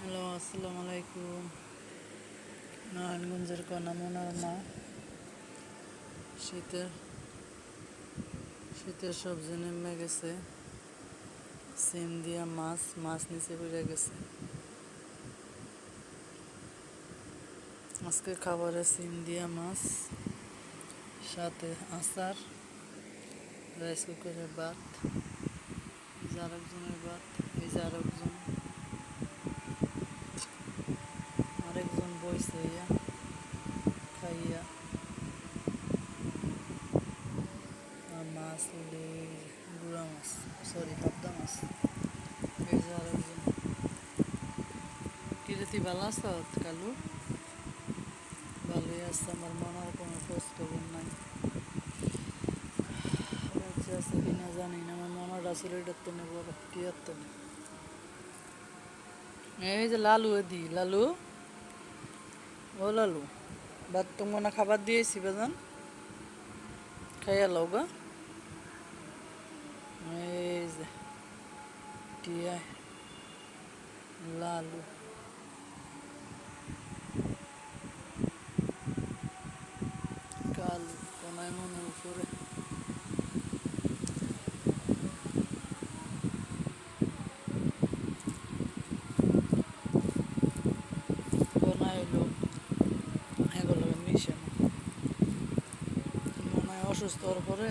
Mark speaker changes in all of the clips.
Speaker 1: Hello, আসসালামু আলাইকুম। নারায়ণগঞ্জের কন্যা মোনার মা শীতের শীতের সবজি নেমে গেছে। সিম দিয়া মাছ মাছ নিচে পড়ে গেছে। আজকে খাবারে সিম দিয়া মাছ, সাথে আচার, রাইস কুকারে ভাত। এই যে আরেকজনের ভাত, এই যে আরেকজন বইছে ইয়া খাইয়া। আর মাছ হলে গুড়া মাছ, সরি পাবদা মাছ। এই যে আরেকজন। কিরতি ভালো আছ কালু? ভালোই আছে। আমার মনে হয় কোনো খোঁজ খবর নাই। বাচ্চা আছে কিনা জানি না। আমার মনে হয় রাসুলের তো নেব কি আর তো। এই যে লালু দি লালু, ও লালু, ভাত তো মনে খাবার দিয়েছি বেজান, খাইয়া লও গা। এই যে টিয়া লালু, কালু কোনায় মনে উপরে। কোনায় হইলো এগুলো মিশে না। মনে হয় অসুস্থ হওয়ার পরে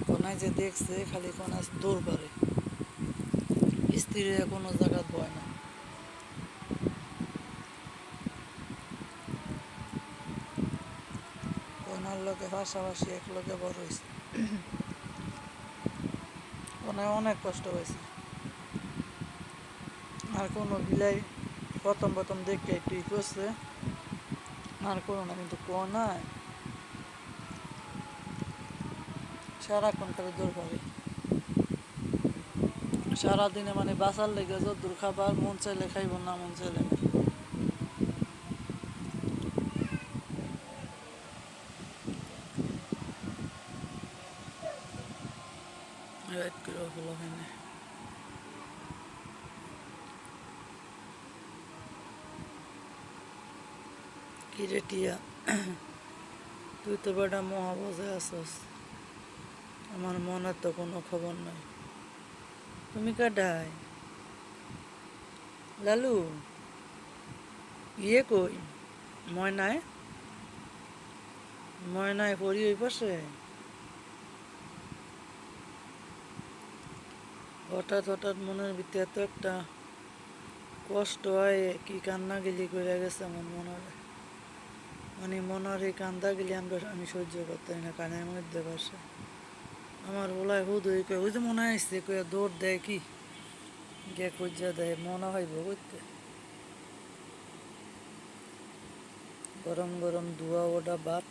Speaker 1: কোনায় যে দেখছে খালি কোনায় দৌড় পারে, স্ত্রীর কোনো জায়গা বয় না। কোনার লোকে পাশাপাশি এক লোকে বড় হয়েছে। কোনায় অনেক কষ্ট হয়েছে। আর কোনো বিলাই প্রথম প্রথম দেখে একটু করছে, আর কোনো না। কিন্তু কোনায় সারাক্ষণ খালি দৌড় পারে। সারাদিনে মানে বাঁচার লেগে যদ্দূর খাবার মন চাইলে খাইব, না মন চাইলে না। রাইট করে হলো হয়নি। কিরে টিয়া, তুই তো বেটা মহাবজে আসস, আমার মনের তো কোনো খবর নাই। তুমি কাটাই লালু, ইয়ে কই ময়নায়? ময়নায় পড়ি ওই পাশে। হঠাৎ হঠাৎ মনের ভিতরে এত একটা কষ্ট হয়, কি কান্না গিলি করে গেছে আমার মনের। মানে মনের এই কান্দা গিলি আমি সহ্য করতে না, কানের মধ্যে বসে। আমার ওলায় হুদ ওই যে মনে আসছে কয়ে দৌড় দেয় কি গে খুঁজা দেয়, মনে হইব করতে। গরম গরম ধোয়া ওটা ভাত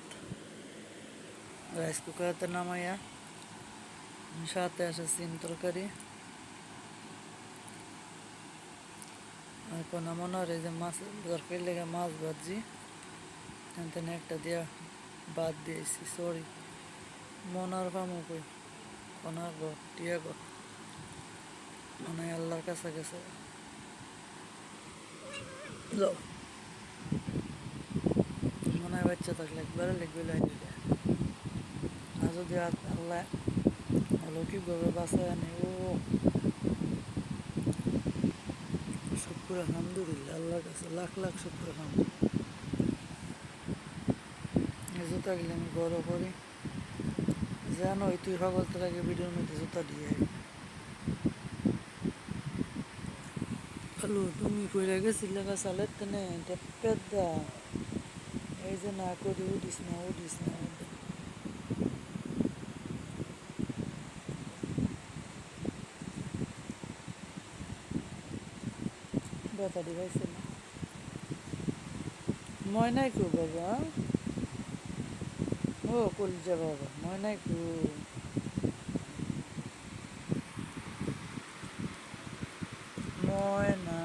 Speaker 1: রাইস কুকারতে নামাইয়া, সাথে আসে সিম তরকারি। এখন মনে হয় যে মাছ তরকারি লেগে মাছ ভাজি, এখান একটা দিয়া ভাত দিয়েছি। সরি মনার ফামু কই, কোনার গো টিয়া গো, মনে হয় আল্লাহর কাছে গেছে। মনে হয় বাচ্চা থাকলে একবারে লিখবে লাইনে। আর যদি আল্লাহ অলৌকিকভাবে বাসায় আনে, ও শুক্র আলহামদুলিল্লাহ, আল্লাহর কাছে লাখ লাখ শুক্র আলহামদুলিল্লাহ। জুতা গেলে আমি বড় করি জানো, তুই সকল তোর আগে ভিডিওর মধ্যে জুতা দিয়ে। হ্যালো, তুমি কইরা গেছিলে চালের তেনে পেট দা, এই যে না করি উঠিস না উঠিস না। ব্যথা দিবাইছে না। ময়নাই কো বাবা, ও কলিজা বাবা, ময়নাই কো। ময়না,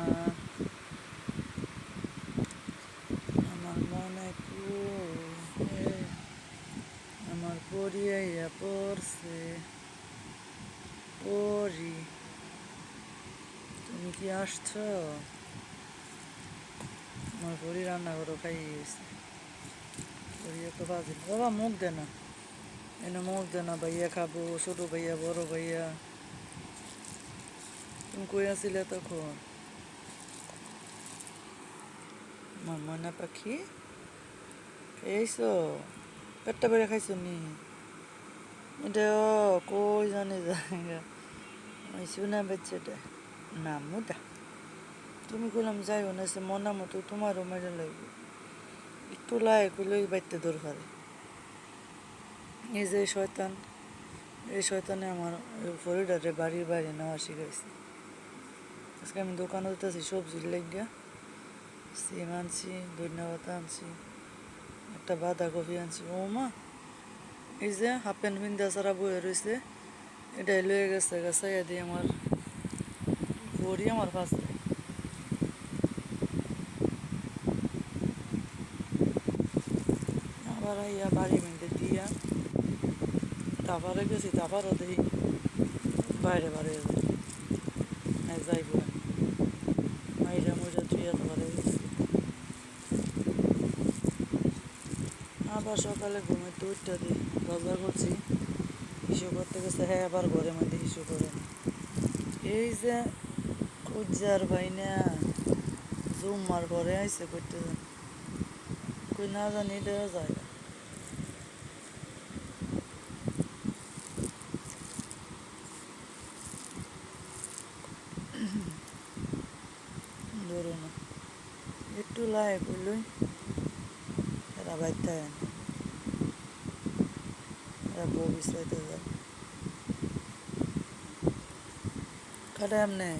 Speaker 1: আমার ময়নাই কো। আমার পরি আইয়া পড়ছে। পরি, তুমি কি আসছো? আমার বড়ি রান্না করো খাইয়ে গেছে বড়ি একটা বাজি বাবা মুখ দে না এনে মুখ দে না ভাইয়া খাবো ছোটো ভাইয়া বড় ভাইয়া তুমি কই আসছিলে তখন আমার ময়না পাখি খেয়েছো পেটটা বেড়ে খাইছো নি এটা কই জানি জায়গা ওই শুনে বাচ্চাটা নাম মুদা তুমি কইলাম যাইও না সে মনা মতো তোমারও মেরে লাগবে একটু লাই কইলে ওই বাড়িতে দৌড় করে এই যে শয়তান এই শয়তানে আমার ফরিডারে বাড়ির বাইরে নেওয়া শিখাইছে আজকে আমি দোকানে উঠতেছি সবজির লেগিয়া সিম আনছি ধন্যবাদ আনছি একটা বাঁধাকপি আনছি ও মা এই যে হাফ প্যান্ট পিন্দা সারা বয়ে রয়েছে এটাই লয়ে গেছে গাছাইয়া দিয়ে আমার বড়ি আমার পাশে আবার আইয়া বাড়ি ভেঙে দিয়া তারপরে গেছি তারপরও দেখি বাইরে বাইরে যাইব মাইরা মুইরা ধুইয়া তারপরে গেছি আবার সকালে ঘুমের দুধটা দিই বাজার করছি হিসু করতে গেছে হ্যাঁ আবার ঘরের মধ্যে হিসু করে এই যে উজ্জার ভাই না জুম্মার ঘরে আইসে করতে কই না জানি দেওয়া যায় না ধরো না একটু লাই করলই এরা বাইতে এরা বউ বিশ্রাইতে যায় কাটা এমনি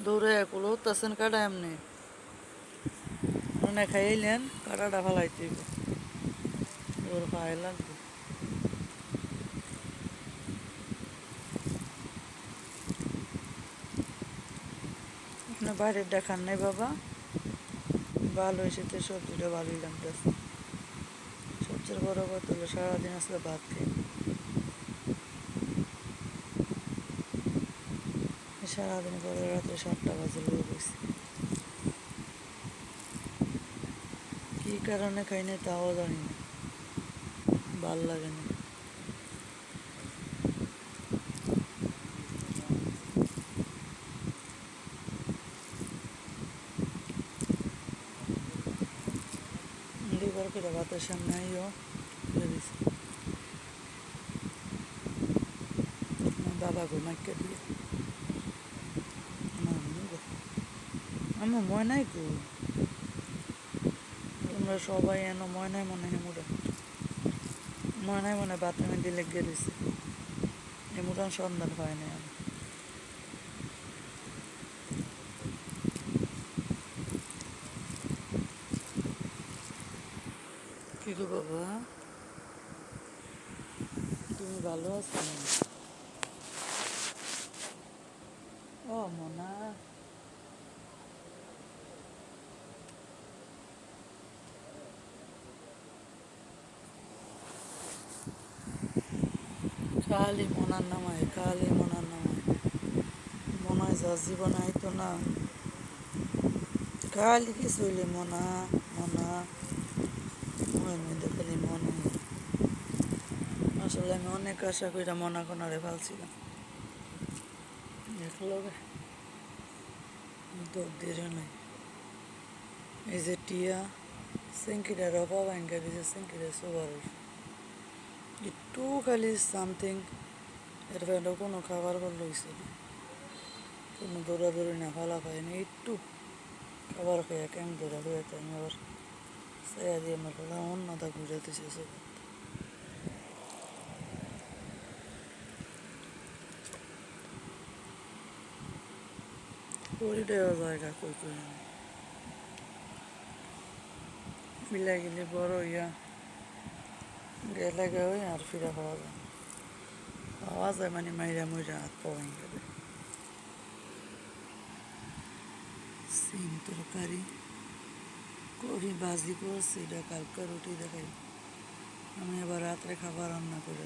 Speaker 1: দৌড়ে কুলো তাছেন কাটা এমনি মনে খাইলেন কাটাটা ফালাইতে ওর পায়ে লাগবে বাইরের দেখার নাই বাবা ভালো হয়েছে সবজিটা ভালোই লাগতেছে সবচেয়ে বড় কথা হলো সারাদিন আসলে ভাত খাই সারাদিন পরে রাত্রে 7টা বাজে লোক গেছি কী কারণে খাই না তাও জানি না ভাল লাগে না লিভার করে ভাতের সামনে আইও দিছি বাবা ঘুমাইকে দিয়ে আমার ময়নাই গো তোমরা সবাই এনো ময়নাই মনে হেমুরা ময়নাই মনে বাথরুমে দিলে গেলিছে এমুরান সন্ধান পায় না আমি কি গো বাবা তুমি ভালো আছো ও মনা খালি মনার নামায় খালি মনার নামায় মনে হয় যা জীবন আইতো না খালি কিছু হইলে মনা মনা মনের মধ্যে খালি মনে আসলে আমি অনেক আশা কইরা মনা কোনারে ফালছিলাম দেখলো দৌড় নাই এই যে টিয়া সেঙ্কিটা রবা ভাঙ্গা দিয়েছে সেঙ্কিটা সুবার একটু খালি সামথিং এর ফ্যান্ডও কোনো খাবার করলো হয়েছে কোনো দৌড়াদৌড়ি না ফালা পায়নি একটু খাবার খাইয়া কেমন দৌড়া হয়ে আমি আবার সাইয়া দিয়ে আমার ফেলা অন্যটা ঘুরাতেছে সব পরিটাও জায়গা কই কই মিলাই গেলে বড় ইয়া গেলে ওই আর ফিরা পাওয়া যায় মানে মাইরা মইরা হাত পাওয়া গেলে সিম তরকারি করি ভাজি করছি এটা কালকে রুটি দেখাই আমি আবার রাত্রে খাবার রান্না করে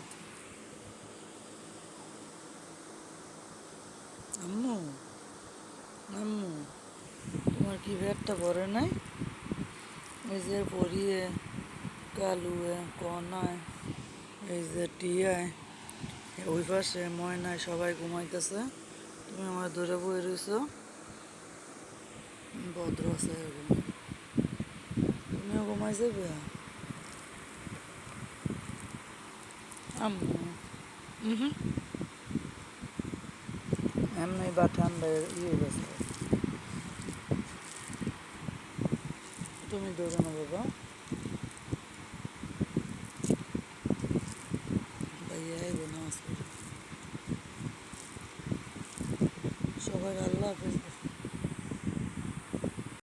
Speaker 1: আম্মু আম্মু তোমার কি ভেটটা ভরে নাই? এই যে পরিয়ে, কালুয়ে, কনায়, এই যে টিয়ায়, ওই পাশে ময়নায় সবাই ঘুমাইতেছে। তুমি আমার ধরে বই রইছো, ভদ্র আছে ঘুমাই। তুমিও ঘুমাই যাবে? আম্মু হুম, এমনি বা ঠান্ডা ইয়ে গেছে। তুমি ধরে না বাবা।